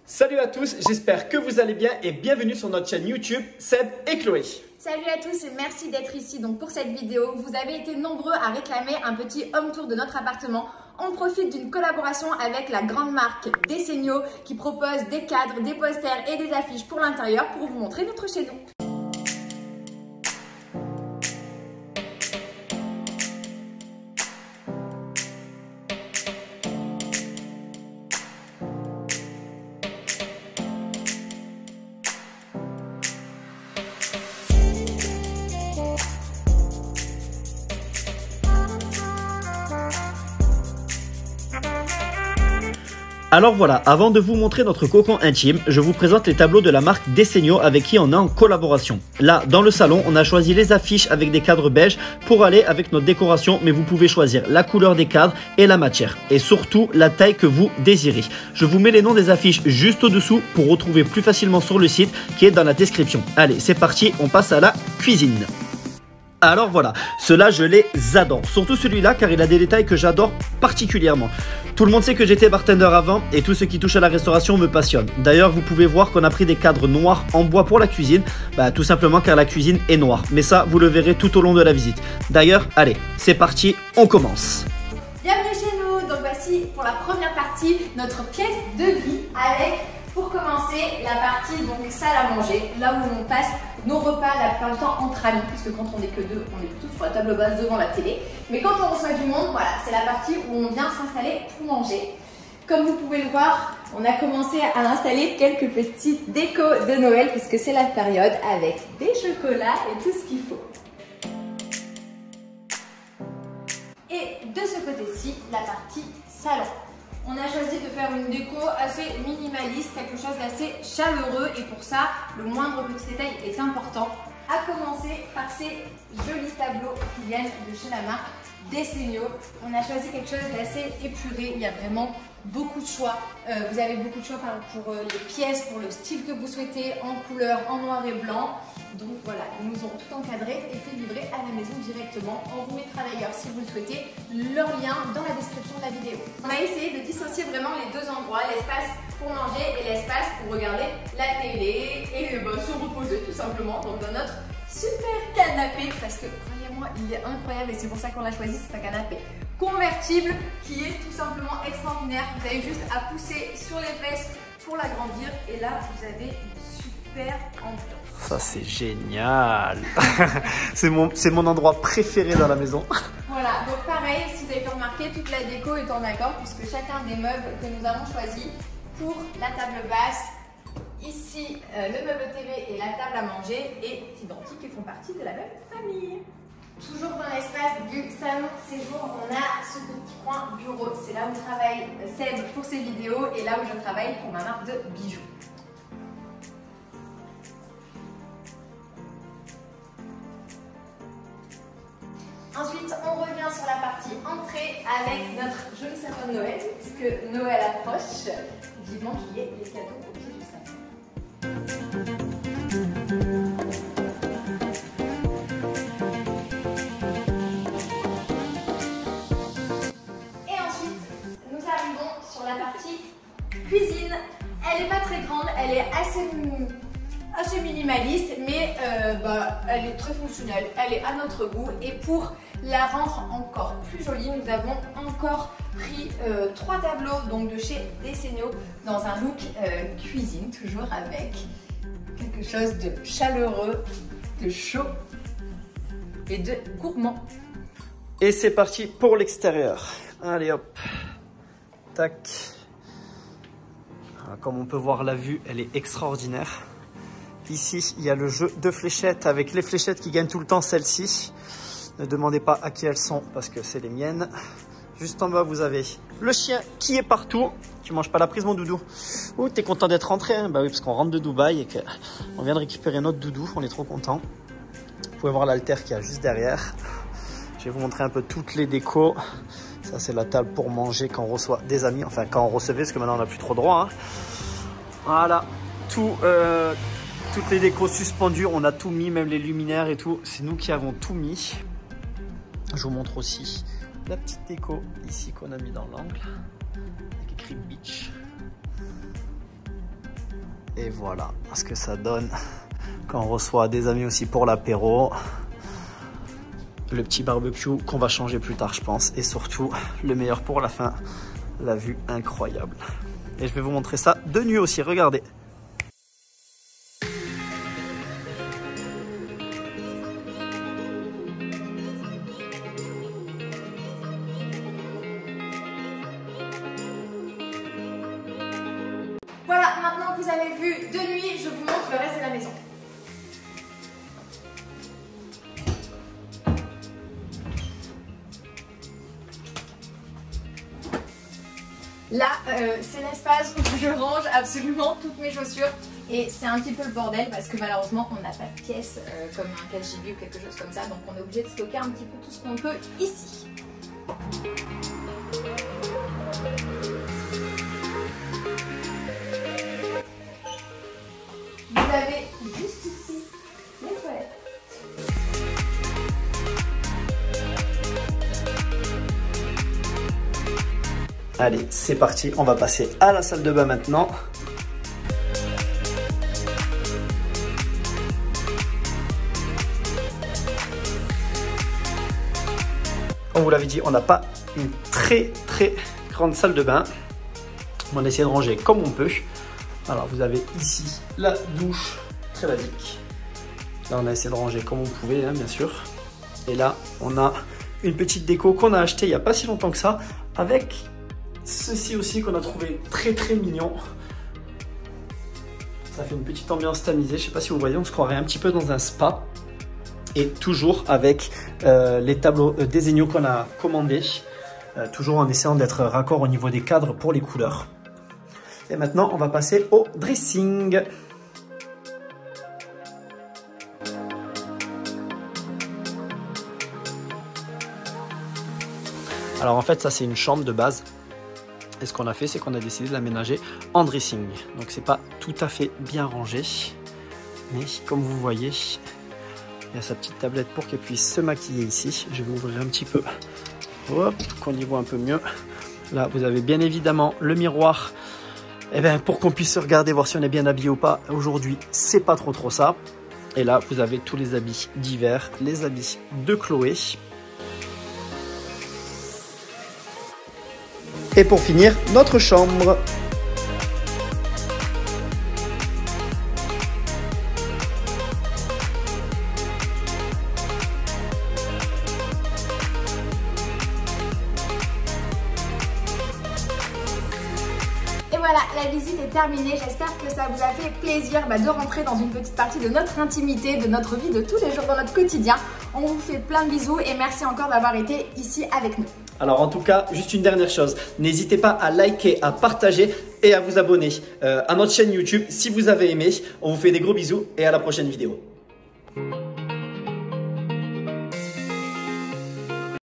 Salut à tous, j'espère que vous allez bien et bienvenue sur notre chaîne YouTube Seb et Chloé. Salut à tous et merci d'être ici donc pour cette vidéo. Vous avez été nombreux à réclamer un petit home tour de notre appartement. On profite d'une collaboration avec la grande marque Desenio qui propose des cadres, des posters et des affiches pour l'intérieur pour vous montrer notre chez nous. Alors voilà, avant de vous montrer notre cocon intime, je vous présente les tableaux de la marque Desenio avec qui on est en collaboration. Là, dans le salon, on a choisi les affiches avec des cadres beige pour aller avec notre décoration, mais vous pouvez choisir la couleur des cadres et la matière, et surtout la taille que vous désirez. Je vous mets les noms des affiches juste au-dessous pour retrouver plus facilement sur le site qui est dans la description. Allez, c'est parti, on passe à la cuisine. Alors voilà, ceux-là je les adore, surtout celui-là car il a des détails que j'adore particulièrement. Tout le monde sait que j'étais bartender avant et tout ce qui touche à la restauration me passionne. D'ailleurs vous pouvez voir qu'on a pris des cadres noirs en bois pour la cuisine, tout simplement car la cuisine est noire. Mais ça vous le verrez tout au long de la visite. D'ailleurs, allez, c'est parti, on commence. Bienvenue chez nous, donc voici pour la première partie notre pièce de vie avec, pour commencer, la partie donc salle à manger, là où on passe nos repas la plupart du temps entre amis, puisque quand on n'est que deux, on est plutôt sur la table basse devant la télé. Mais quand on reçoit du monde, voilà, c'est la partie où on vient s'installer pour manger. Comme vous pouvez le voir, on a commencé à installer quelques petites décos de Noël, puisque c'est la période avec des chocolats et tout ce qu'il faut. Et de ce côté-ci, la partie salon. On a choisi de faire une déco assez minimaliste, quelque chose d'assez chaleureux et pour ça, le moindre petit détail est important. À commencer par ces jolis tableaux qui viennent de chez la marque Desenio. On a choisi quelque chose d'assez épuré, il y a vraiment beaucoup de choix. Vous avez beaucoup de choix pour les pièces, pour le style que vous souhaitez, en couleur, en noir et blanc. Donc voilà, ils nous ont tout encadré et fait livrer à la maison directement. On vous mettra d'ailleurs, si vous le souhaitez, leur lien dans la description de la vidéo. On a essayé de dissocier vraiment les deux endroits, l'espace pour manger et l'espace pour regarder la télé et se reposer tout simplement. Donc dans notre super canapé, parce que croyez-moi, il est incroyable et c'est pour ça qu'on l'a choisi, c'est un canapé convertible qui est tout simplement extraordinaire. Vous avez juste à pousser sur les fesses pour l'agrandir et là vous avez une super ambiance. Ça c'est génial. C'est mon endroit préféré dans la maison. Voilà, donc pareil, si vous avez pu remarquer, toute la déco est en accord puisque chacun des meubles que nous avons choisis pour la table basse, ici le meuble TV et la table à manger est identique et font partie de la même famille. Toujours dans l'espace du salon séjour, on a ce petit coin bureau. C'est là où travaille Seb pour ses vidéos et là où je travaille pour ma marque de bijoux. Ensuite, on revient sur la partie entrée avec notre joli sapin de Noël, puisque Noël approche. Vivement qu'il y ait les cadeaux au pied du sapin. Et ensuite, nous arrivons sur la partie cuisine. Elle n'est pas très grande, elle est assez minimaliste, mais elle est très fonctionnelle, elle est à notre goût et pour la rendre encore plus jolie, nous avons encore pris 3 tableaux donc de chez Desenio dans un look cuisine, toujours avec quelque chose de chaleureux, de chaud et de gourmand. Et c'est parti pour l'extérieur. Allez hop, tac. Comme on peut voir, la vue elle est extraordinaire. Ici, il y a le jeu de fléchettes avec les fléchettes qui gagnent tout le temps, celles-ci. Ne demandez pas à qui elles sont parce que c'est les miennes. Juste en bas, vous avez le chien qui est partout. Tu manges pas la prise, mon doudou? Ouh, t'es content d'être rentré, hein? Bah oui, parce qu'on rentre de Dubaï et qu'on vient de récupérer notre doudou. On est trop content. Vous pouvez voir l'haltère qu'il y a juste derrière. Je vais vous montrer un peu toutes les décos. Ça, c'est la table pour manger quand on reçoit des amis. Enfin, quand on recevait, parce que maintenant, on n'a plus trop droit. Hein. Voilà, toutes les décos suspendues, on a tout mis, même les luminaires et tout. C'est nous qui avons tout mis. Je vous montre aussi la petite déco ici qu'on a mis dans l'angle. Avec écrit Beach. Et voilà ce que ça donne quand on reçoit des amis aussi pour l'apéro. Le petit barbecue qu'on va changer plus tard, je pense. Et surtout, le meilleur pour la fin, la vue incroyable. Et je vais vous montrer ça de nuit aussi, regardez. Voilà, maintenant que vous avez vu de nuit, je vous montre le reste de la maison. Là, c'est l'espace où je range absolument toutes mes chaussures et c'est un petit peu le bordel parce que malheureusement on n'a pas de pièce comme un cache-gibier ou quelque chose comme ça, donc on est obligé de stocker un petit peu tout ce qu'on peut ici. Vous avez juste ici les toilettes. Allez, c'est parti, on va passer à la salle de bain maintenant. Comme vous l'avez dit, on n'a pas une très grande salle de bain. On va essayer de ranger comme on peut. Alors vous avez ici la douche, très basique. Là on a essayé de ranger comme on pouvait, hein, bien sûr. Et là on a une petite déco qu'on a acheté il n'y a pas si longtemps que ça, avec ceci aussi qu'on a trouvé très mignon. Ça fait une petite ambiance tamisée, je ne sais pas si vous voyez, on se croirait un petit peu dans un spa. Et toujours avec les tableaux Desenio qu'on a commandés, toujours en essayant d'être raccord au niveau des cadres pour les couleurs. Et maintenant, on va passer au dressing. Alors en fait, ça c'est une chambre de base. Et ce qu'on a fait, c'est qu'on a décidé de l'aménager en dressing. Donc c'est pas tout à fait bien rangé. Mais comme vous voyez, il y a sa petite tablette pour qu'elle puisse se maquiller ici. Je vais ouvrir un petit peu, hop, qu'on y voit un peu mieux. Là, vous avez bien évidemment le miroir. Et bien, pour qu'on puisse se regarder, voir si on est bien habillé ou pas. Aujourd'hui, c'est pas trop ça. Et là, vous avez tous les habits d'hiver, les habits de Chloé. Et pour finir, notre chambre. Et voilà, la visite est terminée. J'espère que ça vous a fait plaisir de rentrer dans une petite partie de notre intimité, de notre vie de tous les jours, dans notre quotidien. On vous fait plein de bisous et merci encore d'avoir été ici avec nous. Alors en tout cas, juste une dernière chose, n'hésitez pas à liker, à partager et à vous abonner à notre chaîne YouTube si vous avez aimé. On vous fait des gros bisous et à la prochaine vidéo.